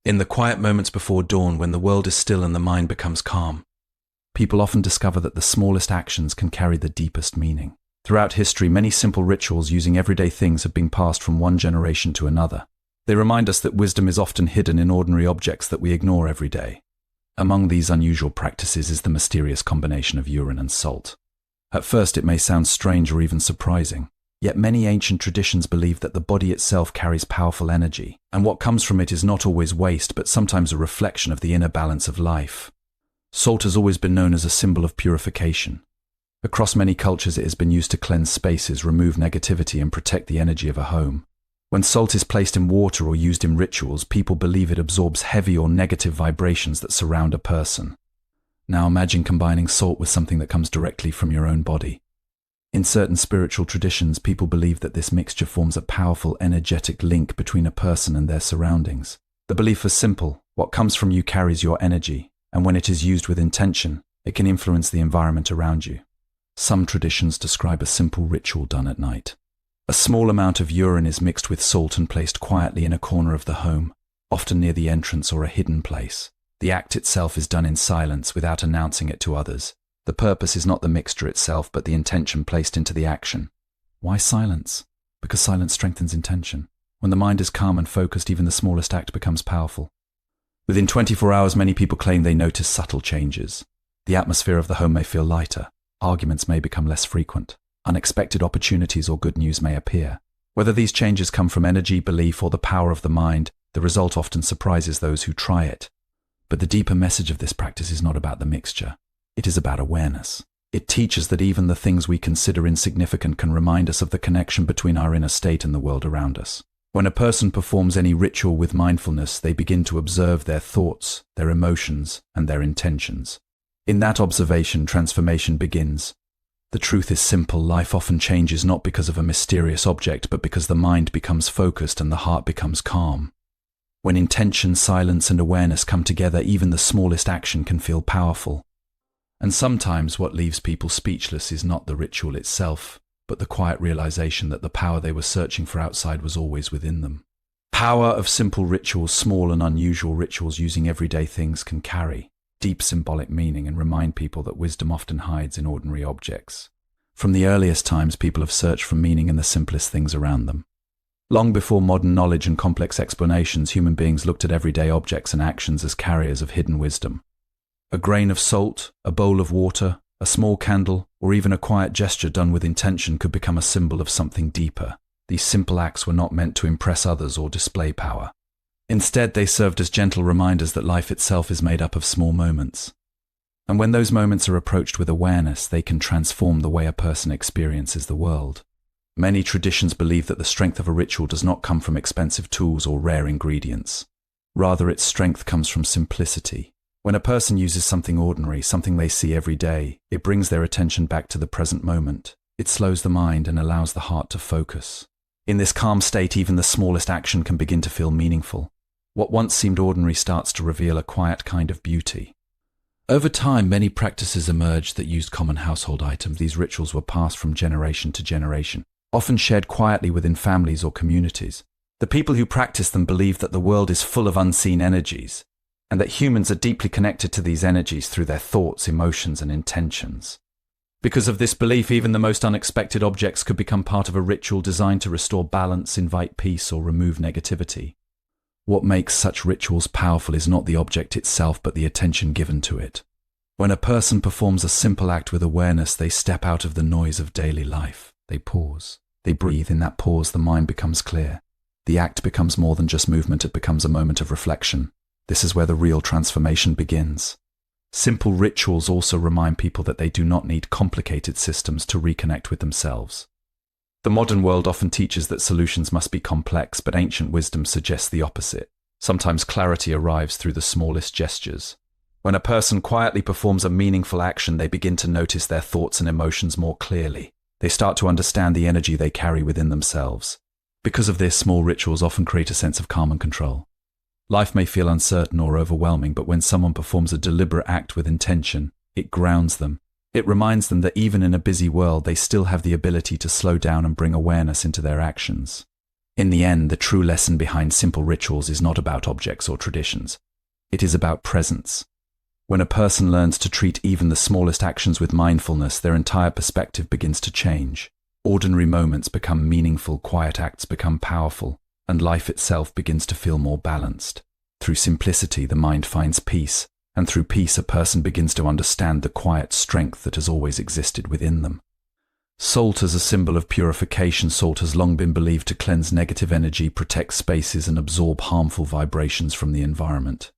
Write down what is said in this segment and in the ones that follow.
In the quiet moments before dawn, when the world is still and the mind becomes calm, people often discover that the smallest actions can carry the deepest meaning. Throughout history, many simple rituals using everyday things have been passed from one generation to another. They remind us that wisdom is often hidden in ordinary objects that we ignore every day. Among these unusual practices is the mysterious combination of urine and salt. At first it may sound strange or even surprising, yet many ancient traditions believe that the body itself carries powerful energy, and what comes from it is not always waste but sometimes a reflection of the inner balance of life. Salt has always been known as a symbol of purification. Across many cultures it has been used to cleanse spaces, remove negativity, and protect the energy of a home. When salt is placed in water or used in rituals, people believe it absorbs heavy or negative vibrations that surround a person. Now imagine combining salt with something that comes directly from your own body. In certain spiritual traditions, people believe that this mixture forms a powerful energetic link between a person and their surroundings. The belief is simple: what comes from you carries your energy, and when it is used with intention, it can influence the environment around you. Some traditions describe a simple ritual done at night. A small amount of urine is mixed with salt and placed quietly in a corner of the home, often near the entrance or a hidden place. The act itself is done in silence without announcing it to others. The purpose is not the mixture itself, but the intention placed into the action. Why silence? Because silence strengthens intention. When the mind is calm and focused, even the smallest act becomes powerful. Within 24 hours, many people claim they notice subtle changes. The atmosphere of the home may feel lighter. Arguments may become less frequent. Unexpected opportunities or good news may appear. Whether these changes come from energy, belief, or the power of the mind, the result often surprises those who try it. But the deeper message of this practice is not about the mixture. It is about awareness. It teaches that even the things we consider insignificant can remind us of the connection between our inner state and the world around us. When a person performs any ritual with mindfulness, they begin to observe their thoughts, their emotions, and their intentions. In that observation, transformation begins. The truth is simple: life often changes not because of a mysterious object, but because the mind becomes focused and the heart becomes calm. When intention, silence, and awareness come together, even the smallest action can feel powerful. And sometimes what leaves people speechless is not the ritual itself, but the quiet realization that the power they were searching for outside was always within them. Power of simple rituals, small and unusual rituals using everyday things, can carry deep symbolic meaning and remind people that wisdom often hides in ordinary objects. From the earliest times, people have searched for meaning in the simplest things around them. Long before modern knowledge and complex explanations, human beings looked at everyday objects and actions as carriers of hidden wisdom. A grain of salt, a bowl of water, a small candle, or even a quiet gesture done with intention could become a symbol of something deeper. These simple acts were not meant to impress others or display power. Instead, they served as gentle reminders that life itself is made up of small moments. And when those moments are approached with awareness, they can transform the way a person experiences the world. Many traditions believe that the strength of a ritual does not come from expensive tools or rare ingredients. Rather, its strength comes from simplicity. When a person uses something ordinary, something they see every day, it brings their attention back to the present moment. It slows the mind and allows the heart to focus. In this calm state, even the smallest action can begin to feel meaningful. What once seemed ordinary starts to reveal a quiet kind of beauty. Over time, many practices emerged that used common household items. These rituals were passed from generation to generation, often shared quietly within families or communities. The people who practiced them believed that the world is full of unseen energies, and that humans are deeply connected to these energies through their thoughts, emotions, and intentions. Because of this belief, even the most unexpected objects could become part of a ritual designed to restore balance, invite peace, or remove negativity. What makes such rituals powerful is not the object itself, but the attention given to it. When a person performs a simple act with awareness, they step out of the noise of daily life. They pause. They breathe. In that pause, the mind becomes clear. The act becomes more than just movement, it becomes a moment of reflection. This is where the real transformation begins. Simple rituals also remind people that they do not need complicated systems to reconnect with themselves. The modern world often teaches that solutions must be complex, but ancient wisdom suggests the opposite. Sometimes clarity arrives through the smallest gestures. When a person quietly performs a meaningful action, they begin to notice their thoughts and emotions more clearly. They start to understand the energy they carry within themselves. Because of this, small rituals often create a sense of calm and control. Life may feel uncertain or overwhelming, but when someone performs a deliberate act with intention, it grounds them. It reminds them that even in a busy world, they still have the ability to slow down and bring awareness into their actions. In the end, the true lesson behind simple rituals is not about objects or traditions. It is about presence. When a person learns to treat even the smallest actions with mindfulness, their entire perspective begins to change. Ordinary moments become meaningful, quiet acts become powerful, and life itself begins to feel more balanced. Through simplicity, the mind finds peace, and through peace, a person begins to understand the quiet strength that has always existed within them. Salt as a symbol of purification. Salt has long been believed to cleanse negative energy, protect spaces, and absorb harmful vibrations from the environment.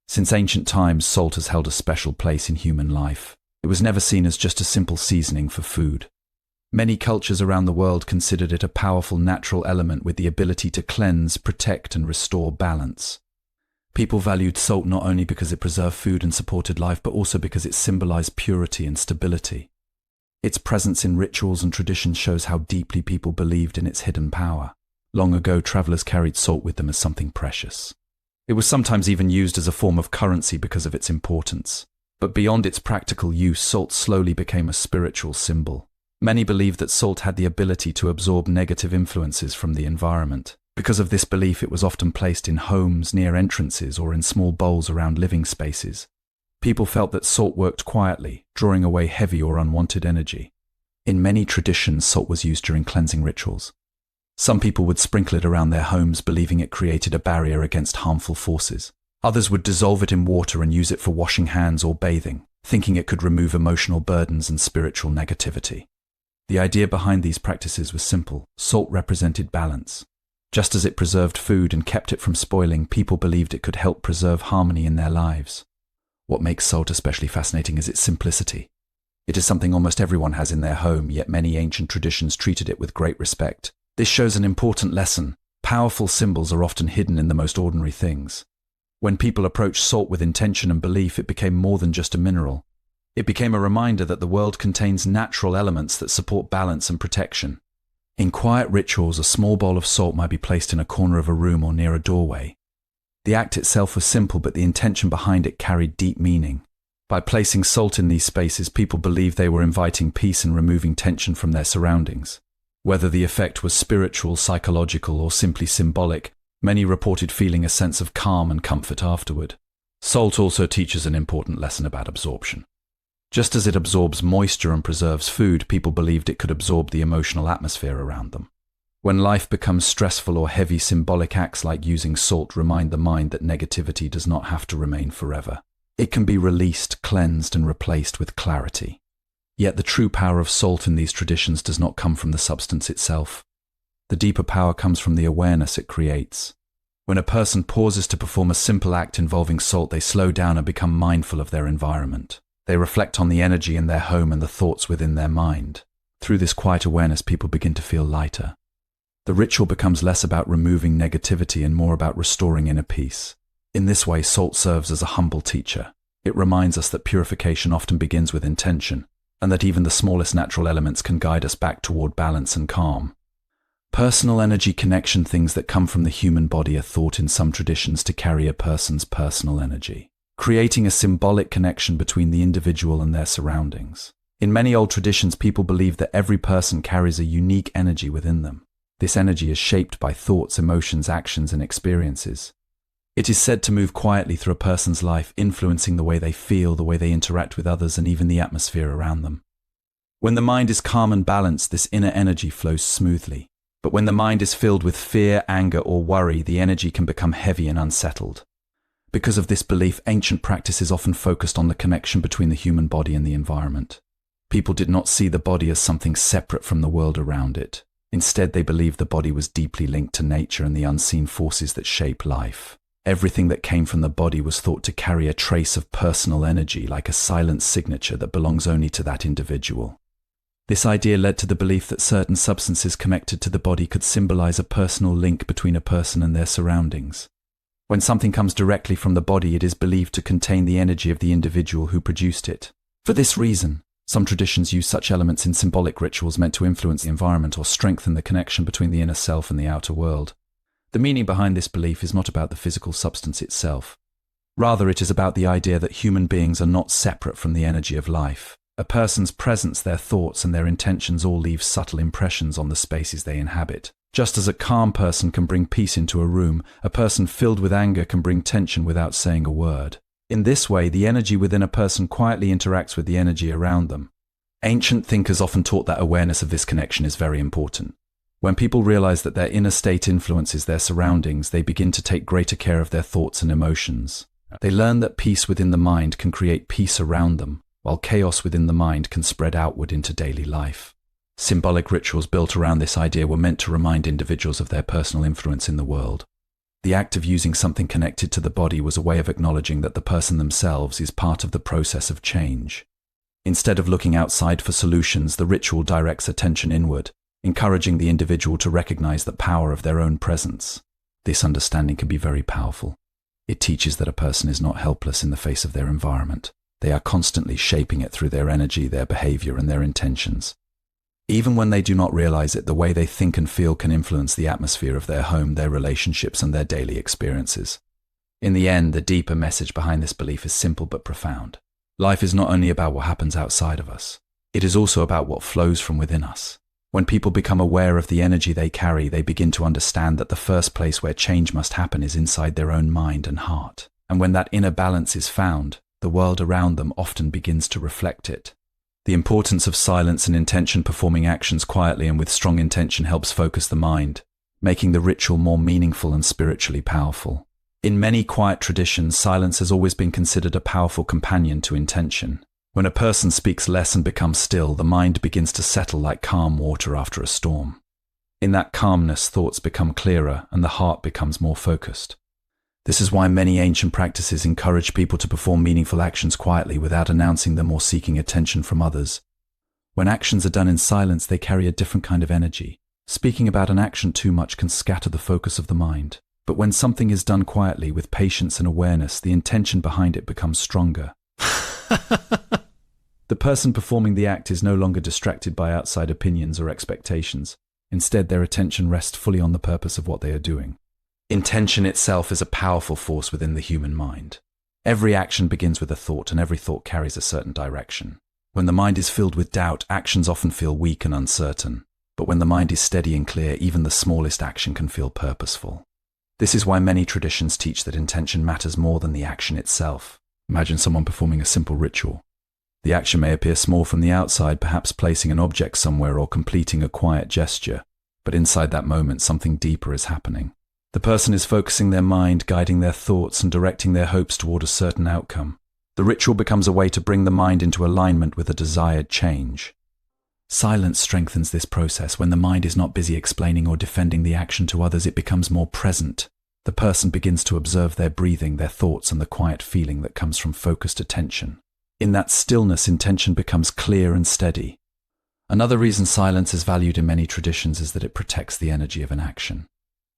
Since ancient times, salt has held a special place in human life. It was never seen as just a simple seasoning for food. Many cultures around the world considered it a powerful natural element with the ability to cleanse, protect, and restore balance. People valued salt not only because it preserved food and supported life, but also because it symbolized purity and stability. Its presence in rituals and traditions shows how deeply people believed in its hidden power. Long ago, travelers carried salt with them as something precious. It was sometimes even used as a form of currency because of its importance. But beyond its practical use, salt slowly became a spiritual symbol. Many believed that salt had the ability to absorb negative influences from the environment. Because of this belief, it was often placed in homes, near entrances, or in small bowls around living spaces. People felt that salt worked quietly, drawing away heavy or unwanted energy. In many traditions, salt was used during cleansing rituals. Some people would sprinkle it around their homes, believing it created a barrier against harmful forces. Others would dissolve it in water and use it for washing hands or bathing, thinking it could remove emotional burdens and spiritual negativity. The idea behind these practices was simple. Salt represented balance. Just as it preserved food and kept it from spoiling, people believed it could help preserve harmony in their lives. What makes salt especially fascinating is its simplicity. It is something almost everyone has in their home, yet many ancient traditions treated it with great respect. This shows an important lesson. Powerful symbols are often hidden in the most ordinary things. When people approached salt with intention and belief, it became more than just a mineral. It became a reminder that the world contains natural elements that support balance and protection. In quiet rituals, a small bowl of salt might be placed in a corner of a room or near a doorway. The act itself was simple, but the intention behind it carried deep meaning. By placing salt in these spaces, people believed they were inviting peace and removing tension from their surroundings. Whether the effect was spiritual, psychological, or simply symbolic, many reported feeling a sense of calm and comfort afterward. Salt also teaches an important lesson about absorption. Just as it absorbs moisture and preserves food, people believed it could absorb the emotional atmosphere around them. When life becomes stressful or heavy, symbolic acts like using salt remind the mind that negativity does not have to remain forever. It can be released, cleansed, and replaced with clarity. Yet the true power of salt in these traditions does not come from the substance itself. The deeper power comes from the awareness it creates. When a person pauses to perform a simple act involving salt, they slow down and become mindful of their environment. They reflect on the energy in their home and the thoughts within their mind. Through this quiet awareness, people begin to feel lighter. The ritual becomes less about removing negativity and more about restoring inner peace. In this way, salt serves as a humble teacher. It reminds us that purification often begins with intention, and that even the smallest natural elements can guide us back toward balance and calm. Personal energy connection. Things that come from the human body are thought in some traditions to carry a person's personal energy, creating a symbolic connection between the individual and their surroundings. In many old traditions, people believe that every person carries a unique energy within them. This energy is shaped by thoughts, emotions, actions, and experiences. It is said to move quietly through a person's life, influencing the way they feel, the way they interact with others, and even the atmosphere around them. When the mind is calm and balanced, this inner energy flows smoothly. But when the mind is filled with fear, anger, or worry, the energy can become heavy and unsettled. Because of this belief, ancient practices often focused on the connection between the human body and the environment. People did not see the body as something separate from the world around it. Instead, they believed the body was deeply linked to nature and the unseen forces that shape life. Everything that came from the body was thought to carry a trace of personal energy, like a silent signature that belongs only to that individual. This idea led to the belief that certain substances connected to the body could symbolize a personal link between a person and their surroundings. When something comes directly from the body, it is believed to contain the energy of the individual who produced it. For this reason, some traditions use such elements in symbolic rituals meant to influence the environment or strengthen the connection between the inner self and the outer world. The meaning behind this belief is not about the physical substance itself. Rather, it is about the idea that human beings are not separate from the energy of life. A person's presence, their thoughts, and their intentions all leave subtle impressions on the spaces they inhabit. Just as a calm person can bring peace into a room, a person filled with anger can bring tension without saying a word. In this way, the energy within a person quietly interacts with the energy around them. Ancient thinkers often taught that awareness of this connection is very important. When people realize that their inner state influences their surroundings, they begin to take greater care of their thoughts and emotions. They learn that peace within the mind can create peace around them, while chaos within the mind can spread outward into daily life. Symbolic rituals built around this idea were meant to remind individuals of their personal influence in the world. The act of using something connected to the body was a way of acknowledging that the person themselves is part of the process of change. Instead of looking outside for solutions, the ritual directs attention inward, encouraging the individual to recognize the power of their own presence. This understanding can be very powerful. It teaches that a person is not helpless in the face of their environment. They are constantly shaping it through their energy, their behavior, and their intentions. Even when they do not realize it, the way they think and feel can influence the atmosphere of their home, their relationships, and their daily experiences. In the end, the deeper message behind this belief is simple but profound. Life is not only about what happens outside of us, it is also about what flows from within us. When people become aware of the energy they carry, they begin to understand that the first place where change must happen is inside their own mind and heart. And when that inner balance is found, the world around them often begins to reflect it. The importance of silence and intention. Performing actions quietly and with strong intention helps focus the mind, making the ritual more meaningful and spiritually powerful. In many quiet traditions, silence has always been considered a powerful companion to intention. When a person speaks less and becomes still, the mind begins to settle like calm water after a storm. In that calmness, thoughts become clearer and the heart becomes more focused. This is why many ancient practices encourage people to perform meaningful actions quietly without announcing them or seeking attention from others. When actions are done in silence, they carry a different kind of energy. Speaking about an action too much can scatter the focus of the mind. But when something is done quietly with patience and awareness, the intention behind it becomes stronger. The person performing the act is no longer distracted by outside opinions or expectations. Instead, their attention rests fully on the purpose of what they are doing. Intention itself is a powerful force within the human mind. Every action begins with a thought, and every thought carries a certain direction. When the mind is filled with doubt, actions often feel weak and uncertain. But when the mind is steady and clear, even the smallest action can feel purposeful. This is why many traditions teach that intention matters more than the action itself. Imagine someone performing a simple ritual. The action may appear small from the outside, perhaps placing an object somewhere or completing a quiet gesture, but inside that moment, something deeper is happening. The person is focusing their mind, guiding their thoughts, and directing their hopes toward a certain outcome. The ritual becomes a way to bring the mind into alignment with a desired change. Silence strengthens this process. When the mind is not busy explaining or defending the action to others, it becomes more present. The person begins to observe their breathing, their thoughts, and the quiet feeling that comes from focused attention. In that stillness, intention becomes clear and steady. Another reason silence is valued in many traditions is that it protects the energy of an action.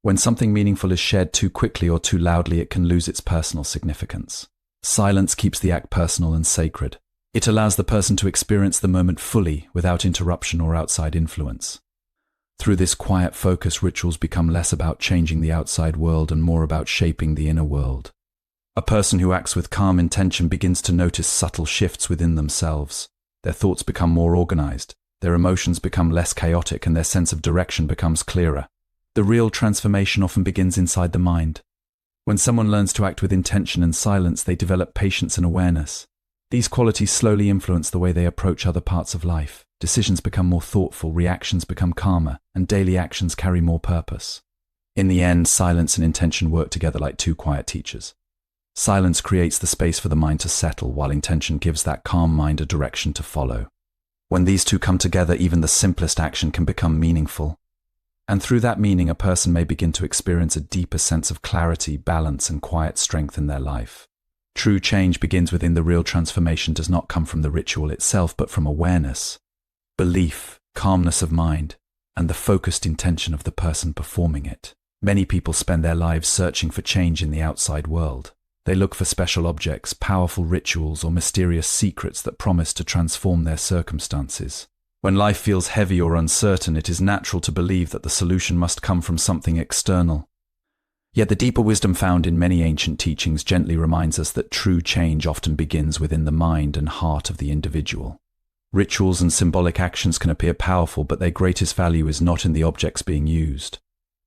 When something meaningful is shared too quickly or too loudly, it can lose its personal significance. Silence keeps the act personal and sacred. It allows the person to experience the moment fully, without interruption or outside influence. Through this quiet focus, rituals become less about changing the outside world and more about shaping the inner world. A person who acts with calm intention begins to notice subtle shifts within themselves. Their thoughts become more organized, their emotions become less chaotic, and their sense of direction becomes clearer. The real transformation often begins inside the mind. When someone learns to act with intention and silence, they develop patience and awareness. These qualities slowly influence the way they approach other parts of life. Decisions become more thoughtful, reactions become calmer, and daily actions carry more purpose. In the end, silence and intention work together like two quiet teachers. Silence creates the space for the mind to settle, while intention gives that calm mind a direction to follow. When these two come together, even the simplest action can become meaningful. And through that meaning, a person may begin to experience a deeper sense of clarity, balance, and quiet strength in their life. True change begins within. The real transformation does not come from the ritual itself, but from awareness, belief, calmness of mind, and the focused intention of the person performing it. Many people spend their lives searching for change in the outside world. They look for special objects, powerful rituals, or mysterious secrets that promise to transform their circumstances. When life feels heavy or uncertain, it is natural to believe that the solution must come from something external. Yet the deeper wisdom found in many ancient teachings gently reminds us that true change often begins within the mind and heart of the individual. Rituals and symbolic actions can appear powerful, but their greatest value is not in the objects being used.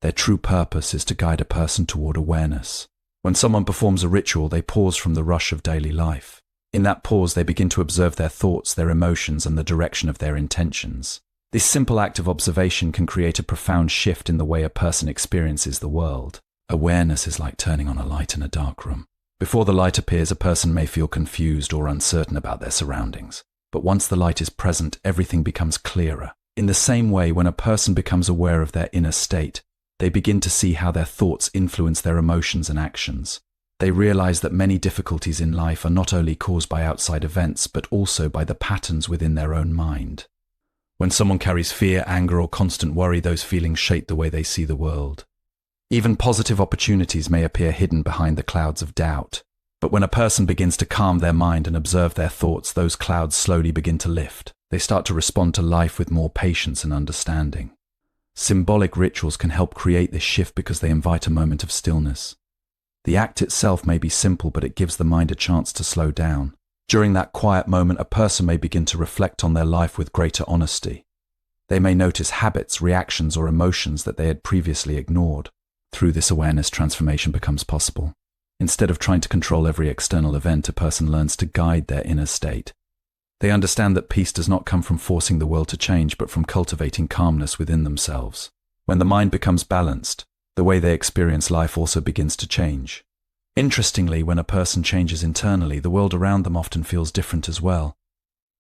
Their true purpose is to guide a person toward awareness. When someone performs a ritual, they pause from the rush of daily life. In that pause, they begin to observe their thoughts, their emotions, and the direction of their intentions. This simple act of observation can create a profound shift in the way a person experiences the world. Awareness is like turning on a light in a dark room. Before the light appears, a person may feel confused or uncertain about their surroundings. But once the light is present, everything becomes clearer. In the same way, when a person becomes aware of their inner state, they begin to see how their thoughts influence their emotions and actions. They realize that many difficulties in life are not only caused by outside events, but also by the patterns within their own mind. When someone carries fear, anger, or constant worry, those feelings shape the way they see the world. Even positive opportunities may appear hidden behind the clouds of doubt. But when a person begins to calm their mind and observe their thoughts, those clouds slowly begin to lift. They start to respond to life with more patience and understanding. Symbolic rituals can help create this shift because they invite a moment of stillness. The act itself may be simple, but it gives the mind a chance to slow down. During that quiet moment, a person may begin to reflect on their life with greater honesty. They may notice habits, reactions, or emotions that they had previously ignored. Through this awareness, transformation becomes possible. Instead of trying to control every external event, a person learns to guide their inner state. They understand that peace does not come from forcing the world to change, but from cultivating calmness within themselves. When the mind becomes balanced, the way they experience life also begins to change. Interestingly, when a person changes internally, the world around them often feels different as well.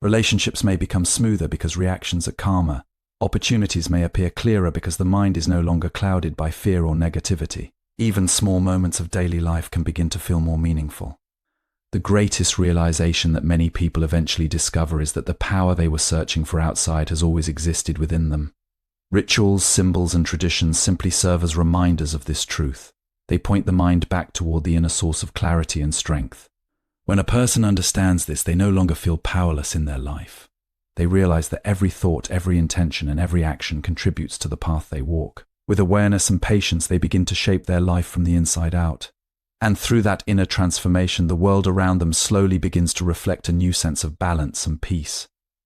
Relationships may become smoother because reactions are calmer. Opportunities may appear clearer because the mind is no longer clouded by fear or negativity. Even small moments of daily life can begin to feel more meaningful. The greatest realization that many people eventually discover is that the power they were searching for outside has always existed within them. Rituals, symbols, and traditions simply serve as reminders of this truth. They point the mind back toward the inner source of clarity and strength. When a person understands this, they no longer feel powerless in their life. They realize that every thought, every intention, and every action contributes to the path they walk. With awareness and patience, they begin to shape their life from the inside out. And through that inner transformation, the world around them slowly begins to reflect a new sense of balance and peace.